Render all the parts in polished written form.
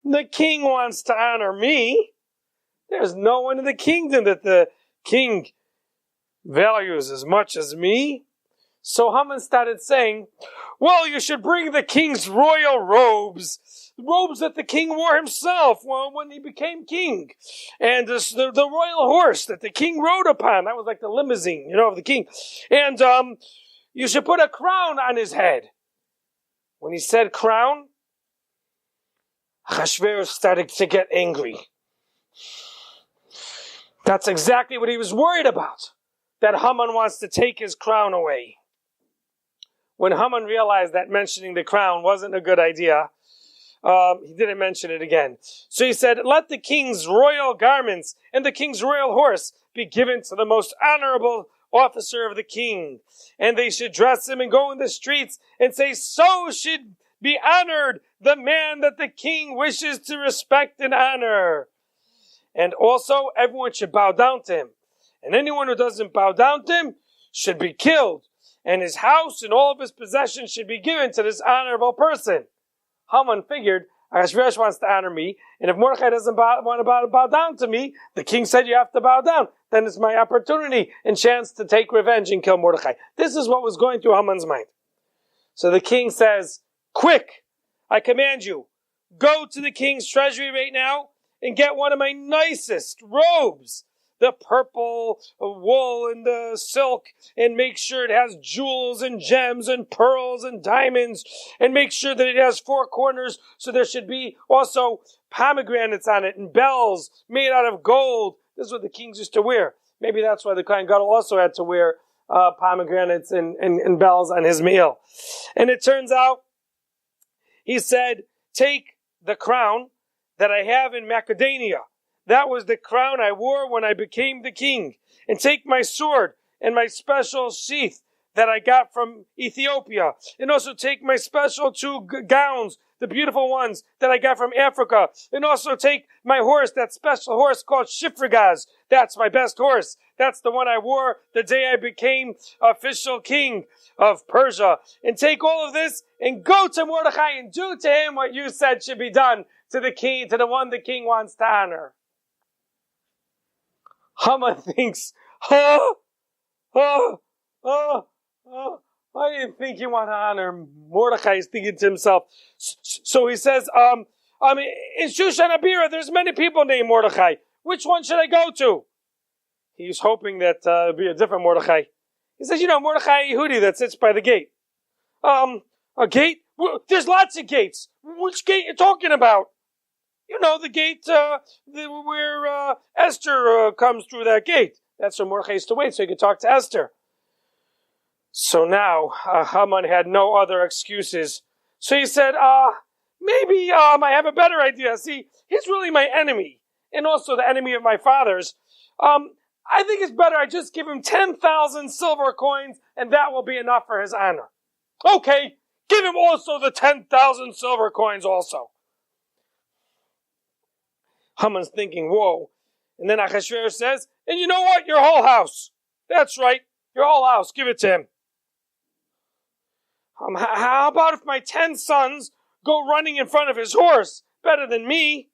The king wants to honor me. There's no one in the kingdom that the king values as much as me. So Haman started saying, well, you should bring the king's royal robes that the king wore himself when he became king, and the royal horse that the king rode upon. That was like the limousine, of the king. And you should put a crown on his head. When he said crown, Achashverosh started to get angry. That's exactly what he was worried about, that Haman wants to take his crown away. When Haman realized that mentioning the crown wasn't a good idea, he didn't mention it again. So he said, let the king's royal garments and the king's royal horse be given to the most honorable officer of the king. And they should dress him and go in the streets and say, so should be honored the man that the king wishes to respect and honor. And also, everyone should bow down to him. And anyone who doesn't bow down to him should be killed. And his house and all of his possessions should be given to this honorable person. Haman figured, Achashverosh wants to honor me, and if Mordechai doesn't want to bow down to me, the king said you have to bow down. Then it's my opportunity and chance to take revenge and kill Mordechai. This is what was going through Haman's mind. So the king says, quick, I command you, go to the king's treasury right now and get one of my nicest robes, the purple wool and the silk, and make sure it has jewels and gems and pearls and diamonds, and make sure that it has 4 corners, so there should be also pomegranates on it and bells made out of gold. This is what the kings used to wear. Maybe that's why the Kohen Gadol also had to wear pomegranates and bells on his meal. And it turns out, he said, take the crown that I have in Macedonia. That was the crown I wore when I became the king. And take my sword and my special sheath that I got from Ethiopia. And also take my special 2 gowns, the beautiful ones that I got from Africa. And also take my horse, that special horse called Shifragaz. That's my best horse. That's the one I wore the day I became official king of Persia. And take all of this and go to Mordechai and do to him what you said should be done to the king, to the one the king wants to honor. Haman thinks, I didn't think you want to honor. Mordechai is thinking to himself. So he says, in Shushan Abira, there's many people named Mordechai. Which one should I go to? He's hoping that it'll be a different Mordechai. He says, Mordechai Yehudi that sits by the gate. A gate? There's lots of gates. Which gate you talking about? The gate where Esther comes through that gate. That's where Mordechai used to wait so he could talk to Esther. So now Haman had no other excuses. So he said, maybe I have a better idea. See, he's really my enemy, and also the enemy of my father's. I think it's better I just give him 10,000 silver coins, and that will be enough for his honor. Okay, give him also the 10,000 silver coins also. Haman's thinking, whoa. And then Achashverosh says, and you know what? Your whole house. That's right. Your whole house. Give it to him. How about if my 10 sons go running in front of his horse better than me?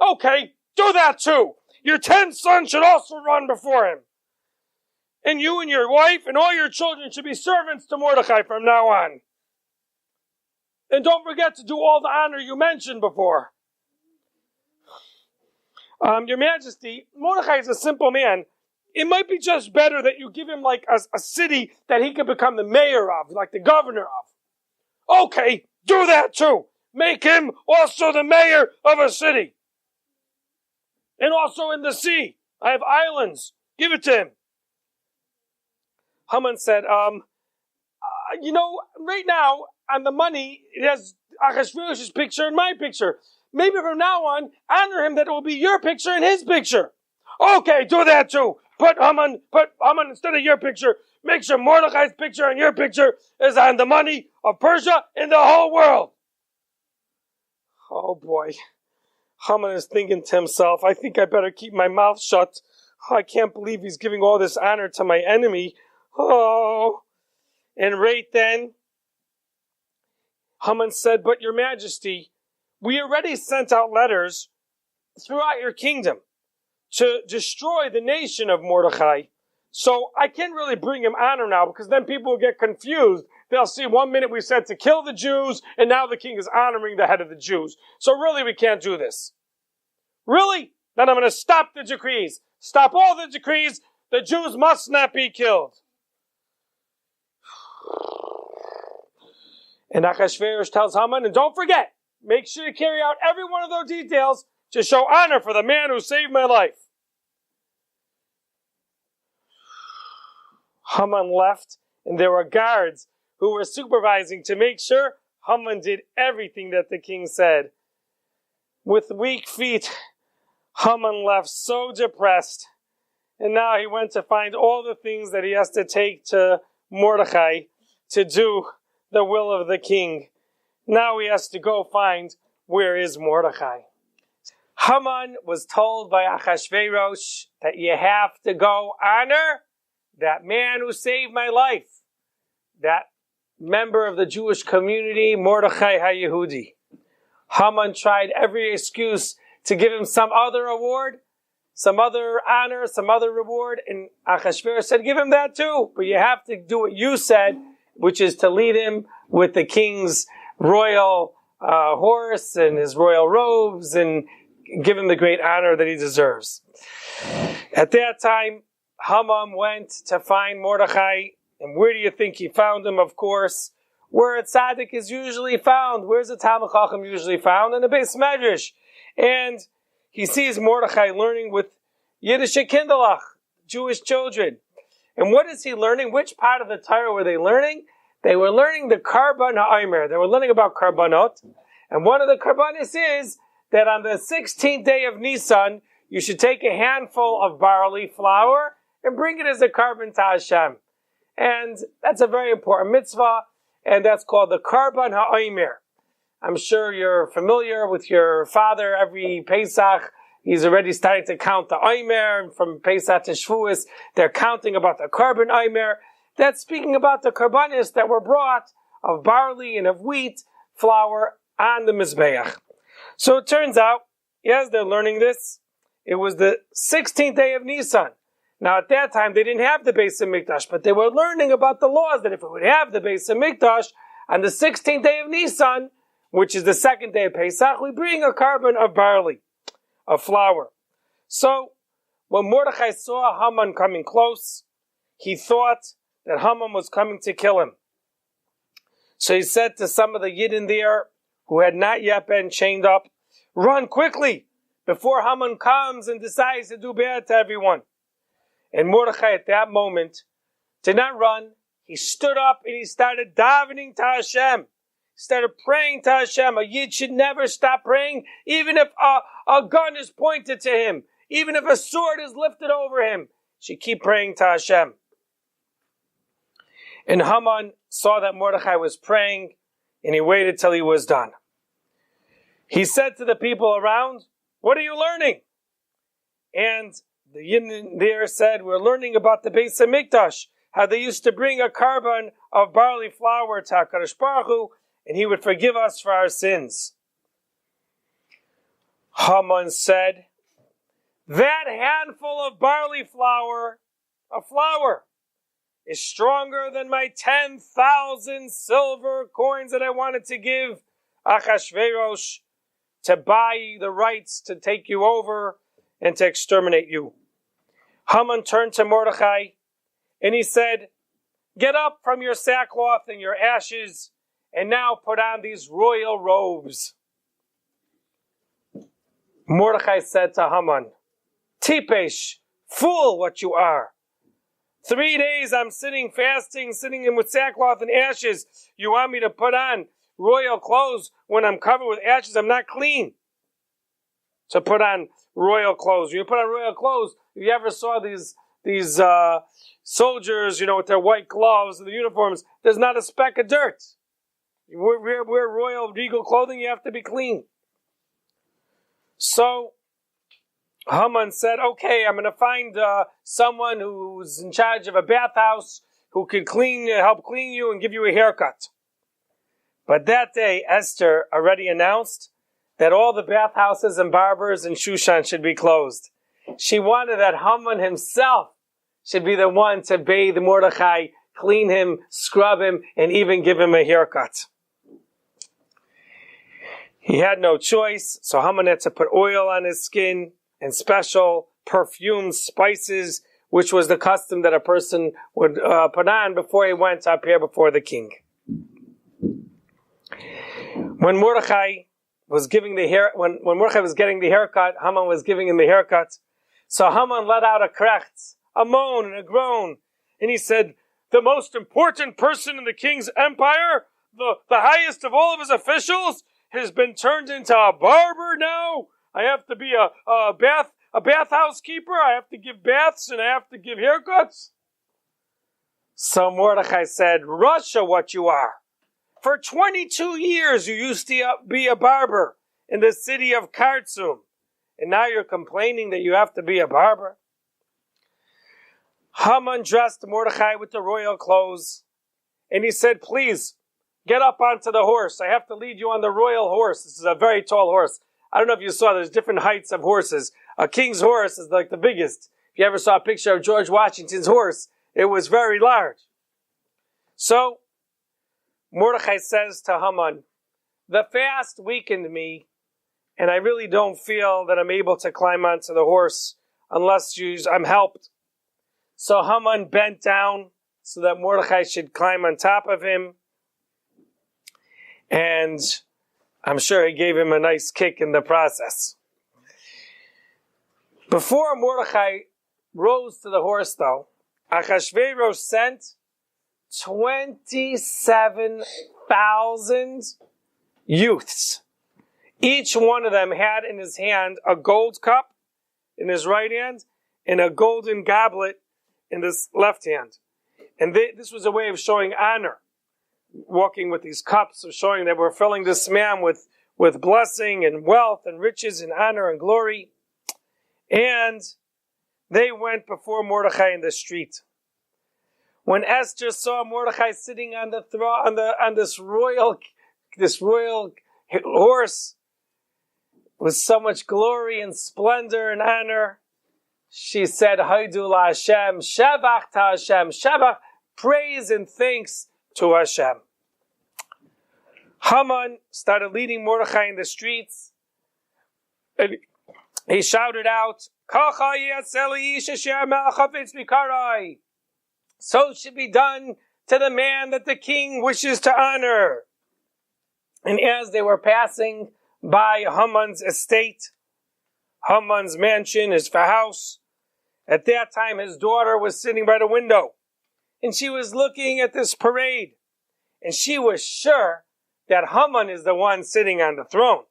Okay, do that too. Your 10 sons should also run before him. And you and your wife and all your children should be servants to Mordechai from now on. And don't forget to do all the honor you mentioned before. Your Majesty, Mordechai is a simple man. It might be just better that you give him like a city that he can become the mayor of, like the governor of. Okay, do that too. Make him also the mayor of a city. And also in the sea. I have islands. Give it to him. Haman said, right now, on the money, it has Achashverosh's picture and my picture. Maybe from now on, honor him that it will be your picture and his picture. Okay, do that too. Put Haman instead of your picture. Make sure Mordechai's picture and your picture is on the money of Persia in the whole world. Oh boy. Haman is thinking to himself, I think I better keep my mouth shut. I can't believe he's giving all this honor to my enemy. Oh. And right then, Haman said, but your Majesty, we already sent out letters throughout your kingdom to destroy the nation of Mordechai. So I can't really bring him honor now, because then people will get confused. They'll see 1 minute we said to kill the Jews, and now the king is honoring the head of the Jews. So really we can't do this. Really? Then I'm going to stop the decrees. Stop all the decrees. The Jews must not be killed. And Achashverosh tells Haman, and don't forget, make sure you carry out every one of those details to show honor for the man who saved my life. Haman left, and there were guards who were supervising to make sure Haman did everything that the king said. With weak feet, Haman left so depressed, and now he went to find all the things that he has to take to Mordechai to do the will of the king. Now he has to go find where is Mordechai. Haman was told by Achashverosh that you have to go honor that man who saved my life, that member of the Jewish community, Mordechai HaYehudi. Haman tried every excuse to give him some other award, some other honor, some other reward, and Achashverosh said, give him that too, but you have to do what you said, which is to lead him with the king's royal horse and his royal robes, and give him the great honor that he deserves. At that time, Haman went to find Mordechai, and where do you think he found him? Of course, where a tzaddik is usually found. Where's the Talmid Chacham usually found? In the Beis Medrash. And he sees Mordechai learning with Yiddish Kinderlach, Jewish children. And what is he learning? Which part of the Torah were they learning? They were learning the Karban HaOmer. They were learning about Karbanot. And one of the Karbanis is that on the 16th day of Nisan, you should take a handful of barley flour and bring it as a carbon to Hashem. And that's a very important mitzvah, and that's called the Karban HaOmer. I'm sure you're familiar with your father. Every Pesach, he's already starting to count the Omer, and from Pesach to Shavuos, they're counting about the Karban Omer. That's speaking about the Karbanis that were brought of barley and of wheat flour on the Mizbeach. So it turns out, yes, they're learning this. It was the 16th day of Nisan. Now at that time, they didn't have the Beis HaMikdash, but they were learning about the laws that if we would have the Beis HaMikdash on the 16th day of Nisan, which is the second day of Pesach, we bring a carbon of barley, of flour. So when Mordechai saw Haman coming close, he thought that Haman was coming to kill him. So he said to some of the Yidden there, who had not yet been chained up, run quickly before Haman comes and decides to do bad to everyone. And Mordechai at that moment did not run. He stood up and he started davening to Hashem. He started praying to Hashem. A Yid should never stop praying, even if a gun is pointed to him, even if a sword is lifted over him. He should keep praying to Hashem. And Haman saw that Mordechai was praying, and he waited till he was done. He said to the people around, what are you learning? And the Yidden there said, we're learning about the Beis HaMikdash, how they used to bring a carbon of barley flour to HaKadosh Baruch Hu, and he would forgive us for our sins. Haman said, that handful of barley flour, a flour, is stronger than my 10,000 silver coins that I wanted to give Achashverosh to buy the rights to take you over and to exterminate you. Haman turned to Mordechai and he said, get up from your sackcloth and your ashes and now put on these royal robes. Mordechai said to Haman, Tipesh, fool what you are. 3 days I'm sitting fasting, sitting in with sackcloth and ashes. You want me to put on royal clothes when I'm covered with ashes? I'm not clean to put on royal clothes. You put on royal clothes, if you ever saw these soldiers, with their white gloves and the uniforms, there's not a speck of dirt. You wear royal regal clothing, you have to be clean. So Haman said, okay, I'm going to find someone who's in charge of a bathhouse who can help clean you and give you a haircut. But that day, Esther already announced that all the bathhouses and barbers in Shushan should be closed. She wanted that Haman himself should be the one to bathe Mordechai, clean him, scrub him, and even give him a haircut. He had no choice, so Haman had to put oil on his skin and special perfumed spices, which was the custom that a person would put on before he went to appear before the king. When Mordechai was giving when Mordechai was getting the haircut, Haman was giving him the haircut. So Haman let out a krechts, a moan and a groan, and he said, "The most important person in the king's empire, the highest of all of his officials, has been turned into a barber now. I have to be a bathhouse keeper. I have to give baths and I have to give haircuts." So Mordechai said, "Russia, what you are. For 22 years you used to be a barber in the city of Khartoum, and now you're complaining that you have to be a barber?" Haman dressed Mordechai with the royal clothes, and he said, "Please, get up onto the horse. I have to lead you on the royal horse." This is a very tall horse. I don't know if you saw, there's different heights of horses. A king's horse is like the biggest. If you ever saw a picture of George Washington's horse, it was very large. So, Mordechai says to Haman, "The fast weakened me, and I really don't feel that I'm able to climb onto the horse unless I'm helped." So Haman bent down so that Mordechai should climb on top of him. And I'm sure he gave him a nice kick in the process. Before Mordechai rose to the horse, though, Achashverosh sent 27,000 youths. Each one of them had in his hand a gold cup in his right hand and a golden goblet in his left hand. And this was a way of showing honor. Walking with these cups of showing that we're filling this man with blessing and wealth and riches and honor and glory. And they went before Mordechai in the street. When Esther saw Mordechai sitting on the throne, on this royal horse with so much glory and splendor and honor, she said, "Haidu la Hashem, Shabach ta Hashem, Shabach, praise and thanks to Hashem." Haman started leading Mordechai in the streets, and he shouted out, "So it should be done to the man that the king wishes to honor." And as they were passing by Haman's estate, Haman's mansion, his house, at that time his daughter was sitting by the window, and she was looking at this parade, and she was sure that Haman is the one sitting on the throne.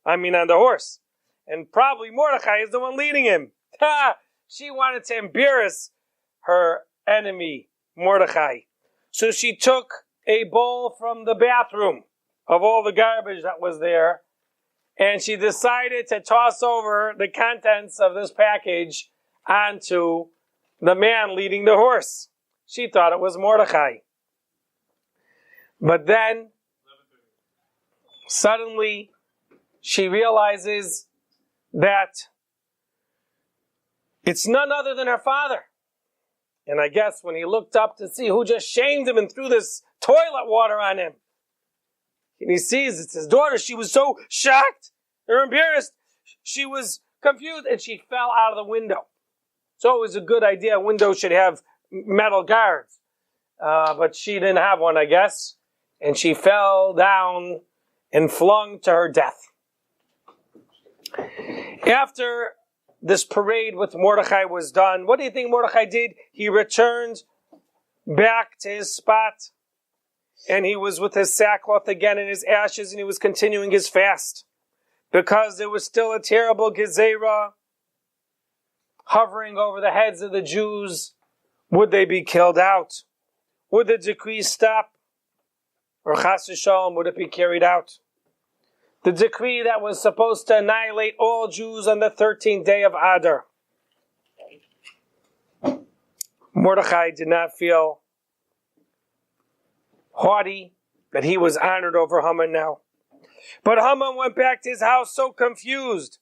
On the horse. And probably Mordechai is the one leading him. She wanted to embarrass her enemy, Mordechai. So she took a bowl from the bathroom of all the garbage that was there, and she decided to toss over the contents of this package onto the man leading the horse. She thought it was Mordechai. But then, suddenly, she realizes that it's none other than her father. And I guess when he looked up to see who just shamed him and threw this toilet water on him, and he sees it's his daughter, she was so shocked or embarrassed, she was confused, and she fell out of the window. So it was a good idea. A window should have metal guards. But she didn't have one, I guess. And she fell down and flung to her death. After this parade with Mordechai was done, what do you think Mordechai did? He returned back to his spot, and he was with his sackcloth again and his ashes, and he was continuing his fast, because there was still a terrible gezerah hovering over the heads of the Jews. Would they be killed out? Would the decree stop? Or chas v'shalom, would it be carried out? The decree that was supposed to annihilate all Jews on the 13th day of Adar. Mordechai did not feel haughty that he was honored over Haman now. But Haman went back to his house so confused.